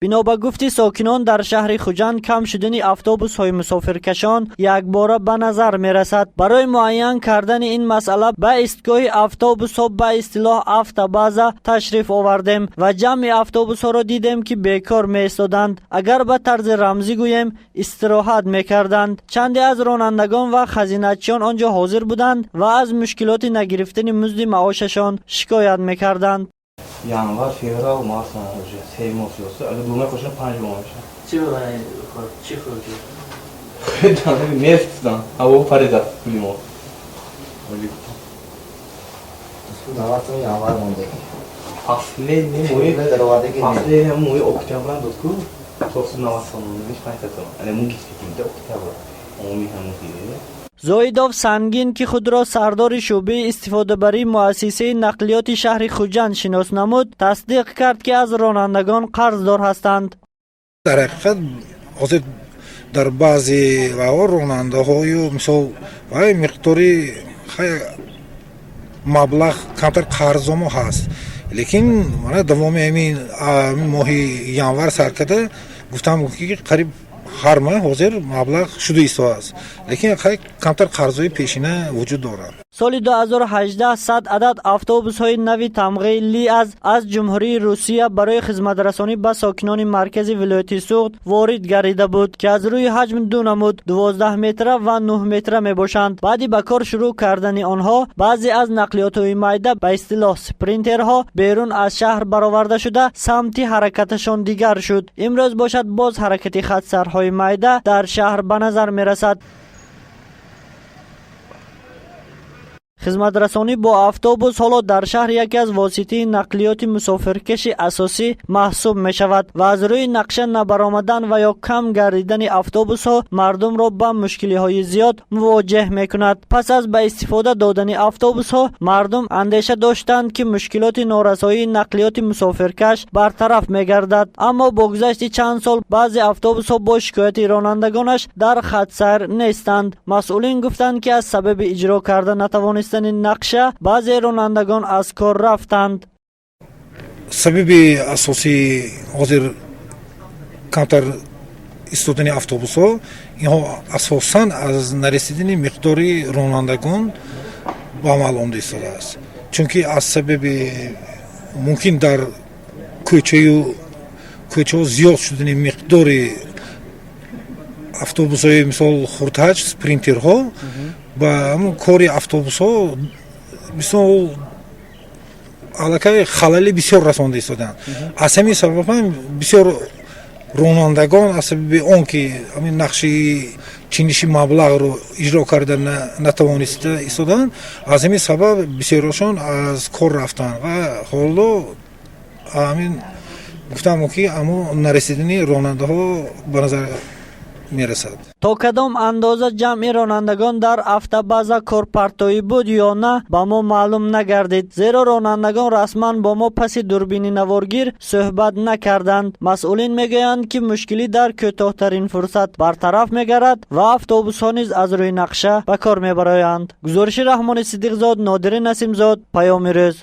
بنا به گفت ساکنان در شهر خوجند کم شدن اتوبوس های مسافرکشان یک باره به نظر می رسد. برای معین کردن این مسئله به ایستگاه اتوبوس ها به اصطلاح افتابازه تشریف آوردیم و جمع اتوبوس ها را دیدیم که بیکار می ایستادند. اگر به طرز رمزی گوییم استراحت می کردند. چندی از رانندگان و خزینه‌چیان آنجا حاضر بودند و از مشکلات نگرفتن مزد معاششان شکایت می کردند. yanvar, fevral, mart sonrası sevmez yoksa öyle durmaya koşuna 5 yıl olmuş. چی خوردی؟ Tane bir mevzudan. Hava parada klima. Öyle. Davatın yanvar mondu. Fasle ne Ve derovadaki Fasle ne moyu oktября dotku. Sosu navasanını hiç paylaşamam. Yani mu gittiğimde oktября. Onu hem diye. زویدوف سنگین که خود را سردار شعبه استفاده بری مؤسسه نقلیات شهر خوجند شناس نمود تصدیق کرد که از رانندگان قرضدار هستند. در حقیقت حاضر در بعضی راننده های مثال مقداری مبلغ کمتر قرض ما هست لیکن من دوام همین ماه ینور سر کرده گفتم که قریب هر ماه حاضر مبلغ شده است لیکن کمتر قرضای پیشینه وجود دارد. سال 2018 100 عدد اتوبوس های نوی تمغیلی از جمهوری روسیه برای خدمت رسانی به ساکنان مرکز ولایت سوخت وارد گردیده بود که از روی حجم دو نمود 12 متر و 9 متر می باشند. بعد به کار شروع کردن آنها بعضی از نقلیات های میده به اصطلاح سپرینترها بیرون از شهر برآورده شده سمت حرکتشان دیگر شد. امروز باشد باز حرکت خطسرهای میده در شهر به نظر می رسد. خدمت رسانی با اتوبوس حالا در شهر یکی از واسطه نقلیات مسافرکش اساسی محسوب می شود و از روی نقشه نبرآمدن و یا کم گردیدن اتوبوس ها مردم را با مشکلی های زیاد مواجه می کند. پس از به استفاده دادن اتوبوس ها مردم اندیشه داشتند که مشکلات نارسایی نقلیات مسافرکش برطرف می گردد، اما با گذشت چند سال بعضی اتوبوس ها با شکایت رانندگانش در خط سیر نیستند. مسئولین گفتند که از سبب اجرا کردن نتوانست نقشه بعضی رانندگان از کار رفتند. سبب اساسی حاضر کمتر ایستادن اتوبوس ها اینها اساساً از نرسیدن مقداری رانندگان با معلوم ایستاده است. چون که از سبب ممکن در کوچه زیاد شدن مقداری اتوبوس های مثل خردهج سپرینترها با همون کاری اتوبوس ها مثل علاقه خلل بسیار رسانده ایستادند. از همین سبب هم بسیار رانندگان از سبب آن که همین نقشه چینشی مبلغ رو اجرا کردن نتوانسته ایستادند، از همین سبب بسیارشان از کار رفتند و حالا همین گفتم که اما نرسیدن راننده ها به نظر میرسد. تا کدام اندازه جمع رانندگان در افتابازه کارپرتایی بود یا نه با ما معلوم نگردید، زیرا رانندگان رسما با ما پس دوربین نوارگیر صحبت نکردند. مسئولین میگویند که مشکلی در کوتاه‌ترین فرصت برطرف میگردد و اتوبوس ها نیز از روی نقشه به کار میبرند. گزارش رحمان صدیق زاد، نادر نسیم زاد، پیام روز.